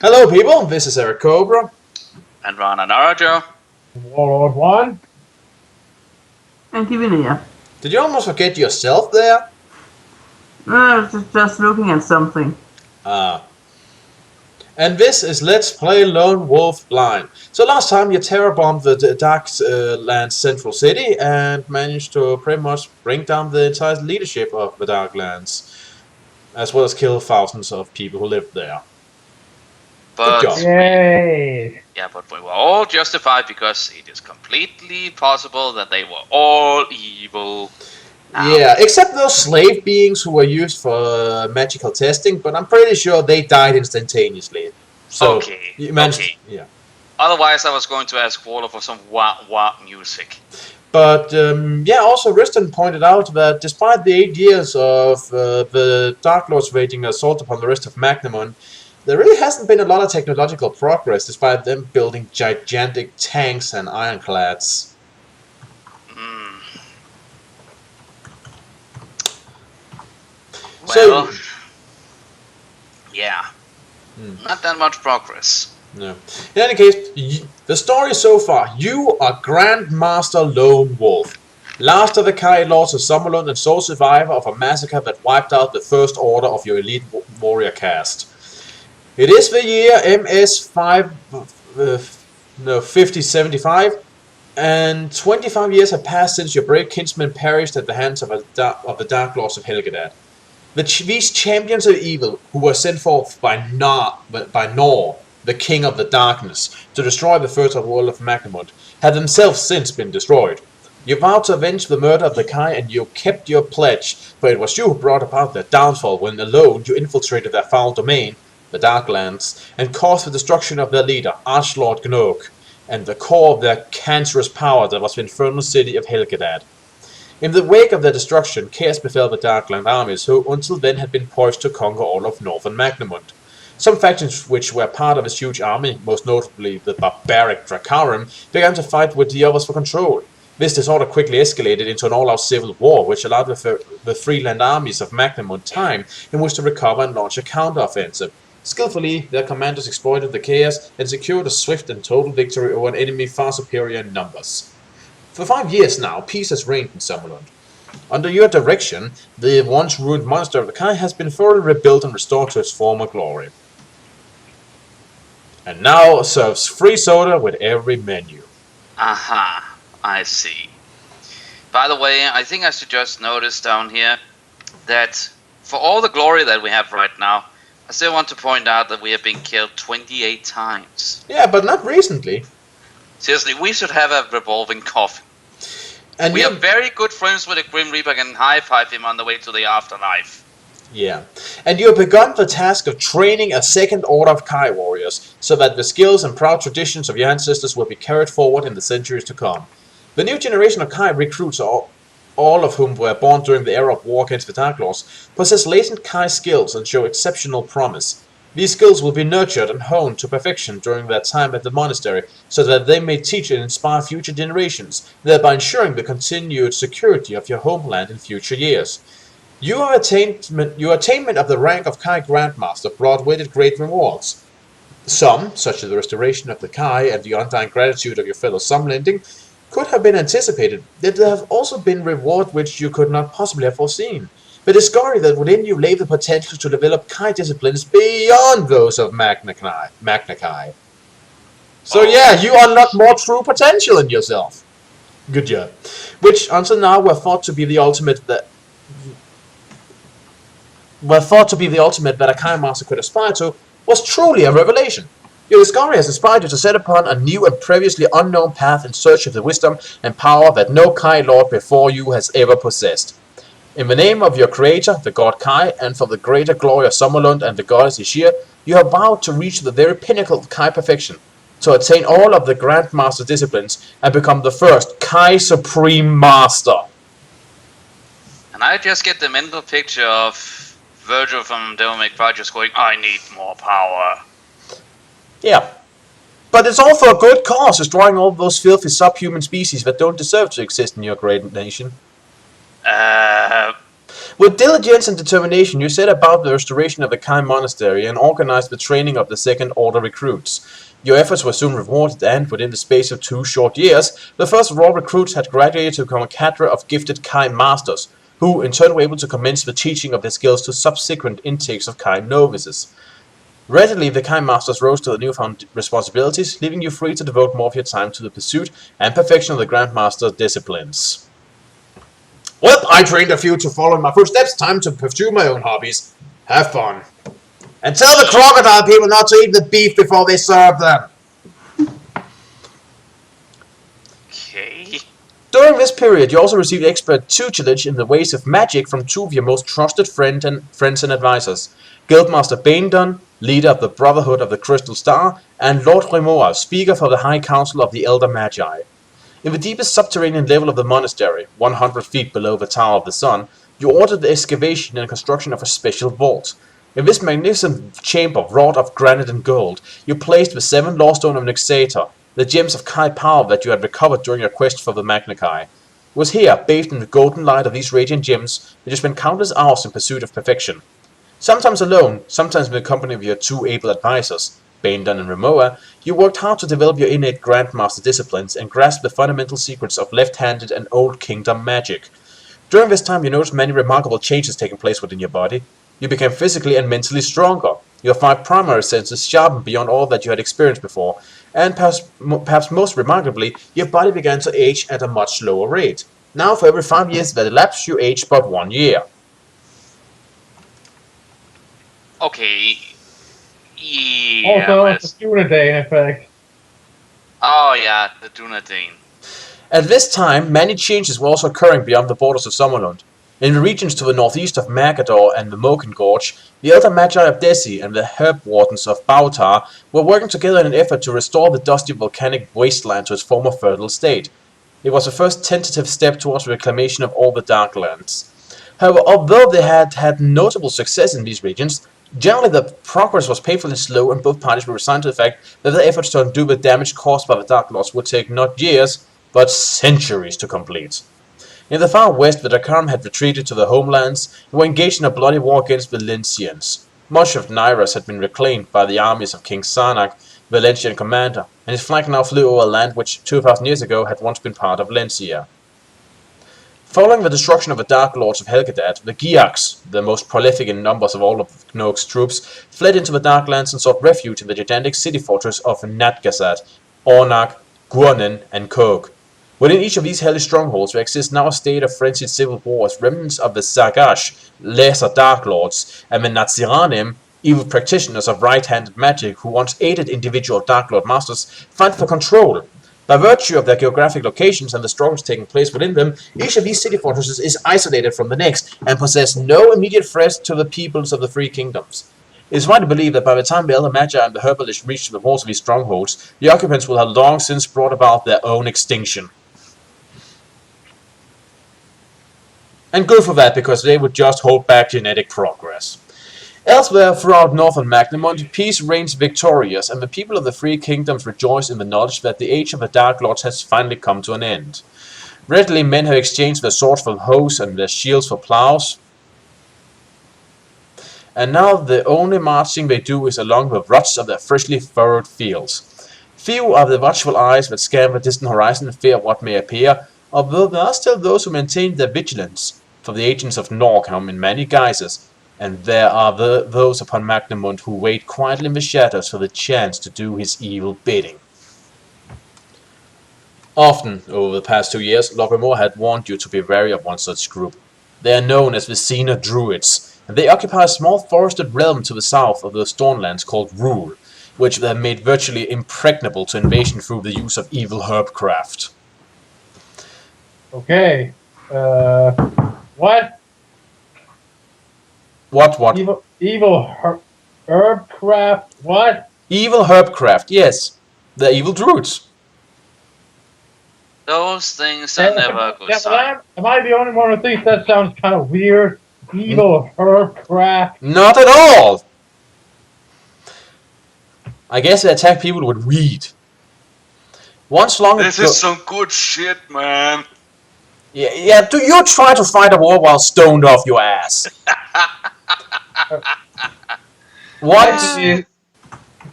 Hello, people. This is Eric Cobra. And Rana Narajo. Warlord 1. And Kivinia. Did you almost forget yourself there? Just looking at something. And this is Let's Play Lone Wolf Blind. So last time you terror-bombed the Darklands Central City and managed to pretty much bring down the entire leadership of the Darklands, as well as kill thousands of people who lived there. But Good job. Yay! yeah, but we were all justified because it is completely possible that they were all evil. Yeah, except those slave beings who were used for magical testing, but I'm pretty sure they died instantaneously. So Okay, you managed, okay. yeah. Otherwise, I was going to ask Waller for some wah music. But yeah, also Riston pointed out that despite the 8 years of the Dark Lords waging assault upon the rest of Magnamon, there really hasn't been a lot of technological progress despite them building gigantic tanks and ironclads. Well, yeah, not that much progress. No. In any case, the story so far, you are Grandmaster Lone Wolf, last of the Kai Lords of Summerlund and sole survivor of a massacre that wiped out the first order of your elite warrior caste. It is the year MS 5075, and 25 years have passed since your brave kinsmen perished at the hands of the Dark Lords of Helgedad. These champions of evil, who were sent forth by Nor, the King of the Darkness, to destroy the fertile world of Magnamon, have themselves since been destroyed. You vowed to avenge the murder of the Kai, and you kept your pledge, for it was you who brought about their downfall when alone you infiltrated their foul domain, the Darklands, and caused the destruction of their leader, Archlord Gnog, and the core of their cancerous power that was the infernal city of Helgedad. In the wake of their destruction, chaos befell the Darkland armies, who until then had been poised to conquer all of northern Magnamund. Some factions which were part of his huge army, most notably the barbaric Dracarum, began to fight with the others for control. This disorder quickly escalated into an all-out civil war, which allowed the three land armies of Magnamund time in which to recover and launch a counter-offensive. Skillfully, their commanders exploited the chaos and secured a swift and total victory over an enemy far superior in numbers. For 5 years now, peace has reigned in Summerlund. Under your direction, the once ruined monster of the Kai has been thoroughly rebuilt and restored to its former glory. And now serves free soda with every menu. Aha, I see. By the way, I think I should just notice down here that for all the glory that we have right now, I still want to point out that we have been killed 28 times. Yeah, but not recently. Seriously, we should have a revolving coffin. And We are very good friends with the Grim Reaper and can high-five him on the way to the afterlife. Yeah, and you have begun the task of training a second order of Kai warriors, so that the skills and proud traditions of your ancestors will be carried forward in the centuries to come. The new generation of Kai recruits, all of whom were born during the era of war against the Dark Lords, possess latent Kai skills and show exceptional promise. These skills will be nurtured and honed to perfection during their time at the monastery, so that they may teach and inspire future generations, thereby ensuring the continued security of your homeland in future years. Your attainment of the rank of Kai Grandmaster brought with it great rewards. Some, such as the restoration of the Kai and the undying gratitude of your fellow Sumlending, could have been anticipated, yet there have also been rewards which you could not possibly have foreseen. The discovery that within you lay the potential to develop Kai disciplines beyond those of Magna Kai. So yeah, you unlock more true potential in yourself. Good job. Which until now were thought to be the ultimate that a Kai master could aspire to, was truly a revelation. Your discovery has inspired you to set upon a new and previously unknown path in search of the wisdom and power that no Kai Lord before you has ever possessed. In the name of your creator, the god Kai, and for the greater glory of Summerlund and the goddess Ishir, you have vowed to reach the very pinnacle of Kai perfection, to attain all of the Grandmaster disciplines and become the first Kai Supreme Master. And I just get the mental picture of Virgil from Devil May Cry just going, I need more power. Yeah. But it's all for a good cause, destroying all those filthy subhuman species that don't deserve to exist in your great nation. With diligence and determination, you set about the restoration of the Kai Monastery and organized the training of the Second Order recruits. Your efforts were soon rewarded, and within the space of 2 short years, the first raw recruits had graduated to become a cadre of gifted Kai masters, who in turn were able to commence the teaching of their skills to subsequent intakes of Kai novices. Readily, the Kai masters rose to the newfound responsibilities, leaving you free to devote more of your time to the pursuit and perfection of the Grandmaster disciplines. Well, I trained a few to follow in my footsteps. Time to pursue my own hobbies. Have fun. And tell the crocodile people not to eat the beef before they serve them. Okay. During this period, you also received expert tutelage in the ways of magic from 2 of your most trusted friends and advisors. Guildmaster Baindon, leader of the Brotherhood of the Crystal Star, and Lord Remoa, speaker for the High Council of the Elder Magi. In the deepest subterranean level of the monastery, 100 feet below the Tower of the Sun, you ordered the excavation and construction of a special vault. In this magnificent chamber, wrought of granite and gold, you placed the 7 Lawstone of Nexator, the gems of Kai power that you had recovered during your quest for the Magna Kai. It was here, bathed in the golden light of these radiant gems, that you spent countless hours in pursuit of perfection. Sometimes alone, sometimes in the company of your 2 able advisors, Baindon and Remoa, you worked hard to develop your innate Grandmaster disciplines and grasp the fundamental secrets of left-handed and Old Kingdom magic. During this time, you noticed many remarkable changes taking place within your body. You became physically and mentally stronger. Your 5 primary senses sharpened beyond all that you had experienced before, and perhaps most remarkably, your body began to age at a much slower rate. Now, for every 5 years that elapsed, you aged but 1 year. Okay. Yeah. Also, it's a Dunedain effect. Oh yeah, the Dunedain. At this time, many changes were also occurring beyond the borders of Sommerlund. In the regions to the northeast of Magador and the Moken Gorge, the Elder Magi of Desi and the Herb Wardens of Bautar were working together in an effort to restore the dusty volcanic wasteland to its former fertile state. It was the first tentative step towards the reclamation of all the Darklands. However, although they had had notable success in these regions, generally the progress was painfully slow, and both parties were resigned to the fact that their efforts to undo the damage caused by the Dark Lords would take not years, but centuries to complete. In the far west, the Dakaran had retreated to their homelands and were engaged in a bloody war against the Lincians. Much of Nyras had been reclaimed by the armies of King Sarnak, the Lencian commander, and his flank now flew over land which 2,000 years ago had once been part of Lencia. Following the destruction of the Dark Lords of Helgedad, the Giaks, the most prolific in numbers of all of Knoak's troops, fled into the Darklands and sought refuge in the gigantic city fortress of Natgasat, Ornak, Gurnen, and Kog. Within each of these hellish strongholds there exists now a state of frenzied civil war as remnants of the Zagash, lesser Dark Lords, and the Naziranim, evil practitioners of right-handed magic who once aided individual Dark Lord masters, fight for control. By virtue of their geographic locations and the struggles taking place within them, each of these city fortresses is isolated from the next and possess no immediate threat to the peoples of the Three Kingdoms. It is widely believed that by the time the Elder Magi and the Herbalists reach the walls of these strongholds, the occupants will have long since brought about their own extinction. And good for that, because they would just hold back genetic progress. Elsewhere throughout northern Magnamund, peace reigns victorious, and the people of the Three Kingdoms rejoice in the knowledge that the age of the Dark Lords has finally come to an end. Readily, men have exchanged their swords for hoes and their shields for plows, and now the only marching they do is along the ruts of their freshly furrowed fields. Few are the watchful eyes that scan the distant horizon in fear of what may appear, although there are still those who maintain their vigilance, for the agents of Norg come in many guises, and there are those upon Magnamund who wait quietly in the shadows for the chance to do his evil bidding. Often, over the past 2 years, Logrimor had warned you to be wary of one such group. They are known as the Xena Druids, and they occupy a small forested realm to the south of the Stormlands called Rule, which they have made virtually impregnable to invasion through the use of evil herbcraft. Okay. What? What? Evil herbcraft? What? Evil herbcraft, yes. They're evil druids. Those things are never a good sign. Am I the only one who thinks that sounds kind of weird? Evil herbcraft? Not at all! I guess they attack people with weed. Once long This ago, is some good shit, man. Yeah, do you try to fight a war while stoned off your ass? What?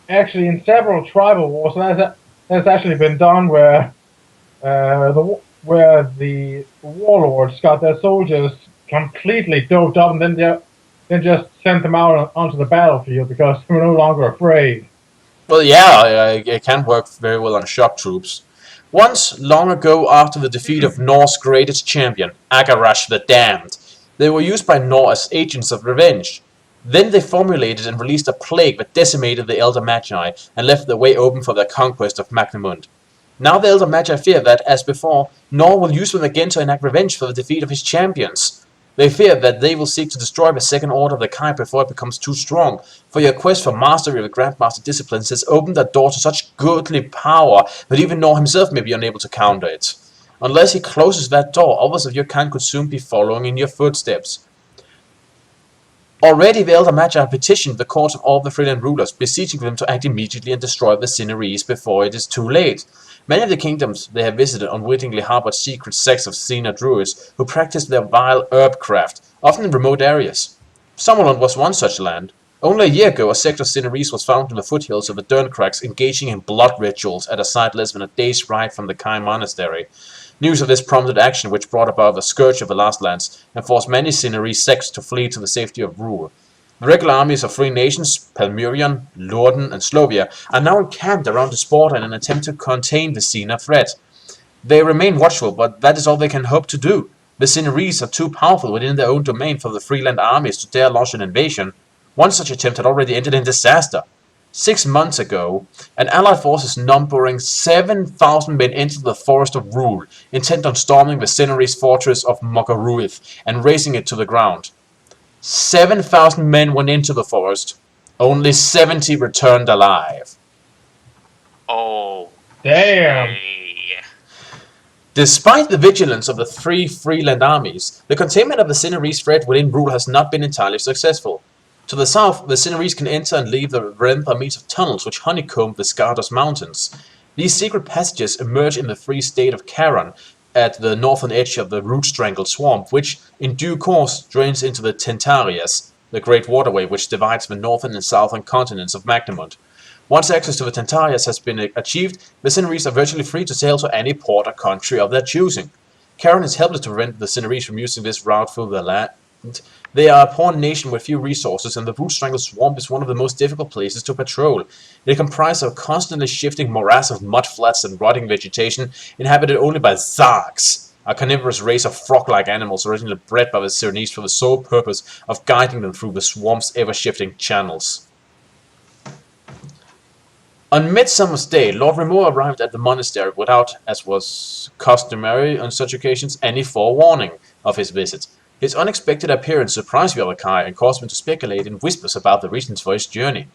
Actually, in several tribal wars, that's actually been done where the warlords got their soldiers completely doped up and then just sent them out onto the battlefield because they were no longer afraid. Well, yeah, it can work very well on shock troops. Once, long ago after the defeat of Nor's greatest champion, Agarash the Damned, they were used by Nor as agents of revenge. Then they formulated and released a plague that decimated the Elder Magi and left the way open for their conquest of Magnamund. Now the Elder Magi fear that, as before, Nor will use them again to enact revenge for the defeat of his champions. They fear that they will seek to destroy the Second Order of the Kai before it becomes too strong, for your quest for mastery of the Grandmaster disciplines has opened a door to such goodly power that even Nor himself may be unable to counter it. Unless he closes that door, others of your kind could soon be following in your footsteps. Already the Elder Magi have petitioned the courts of all the Freeland rulers, beseeching them to act immediately and destroy the Sinarese before it is too late. Many of the kingdoms they have visited unwittingly harbored secret sects of Xena druids who practiced their vile herbcraft, often in remote areas. Summerland was one such land. Only a year ago, a sect of Sinarese was found in the foothills of the Derncrags engaging in blood rituals at a site less than a day's ride from the Kai Monastery. News of this prompted action which brought about the scourge of the Last Lands and forced many Sinarese sects to flee to the safety of Rule. The regular armies of three nations, Palmyrion, Lorden, and Slovia, are now encamped around this border in an attempt to contain the Xena threat. They remain watchful, but that is all they can hope to do. The Sinarese are too powerful within their own domain for the Freeland armies to dare launch an invasion. One such attempt had already ended in disaster. 6 months ago, an allied forces numbering 7,000 men entered the Forest of Rule, intent on storming the Sinarese fortress of Mogaruith and razing it to the ground. 7,000 men went into the forest. Only 70 returned alive. Oh, Damn. Despite the vigilance of the three Freeland armies, the containment of the Sinarese threat within Rule has not been entirely successful. To the south, the Sinarese can enter and leave the realm by means of tunnels which honeycomb the Skardos Mountains. These secret passages emerge in the free state of Charon, at the northern edge of the root-strangled swamp, which, in due course, drains into the Tentarias, the great waterway which divides the northern and southern continents of Magnamund. Once access to the Tentarias has been achieved, the Sinarese are virtually free to sail to any port or country of their choosing. Charon is helpless to prevent the Sinarese from using this route through the land. They are a poor nation with few resources, and the root-strangled swamp is one of the most difficult places to patrol. It comprises a constantly shifting morass of mudflats and rotting vegetation, inhabited only by Zargs, a carnivorous race of frog-like animals originally bred by the Sinarese for the sole purpose of guiding them through the swamp's ever-shifting channels. On Midsummer's Day, Lord Remor arrived at the monastery without, as was customary on such occasions, any forewarning of his visit. His unexpected appearance surprised the other Kai and caused them to speculate in whispers about the reasons for his journey.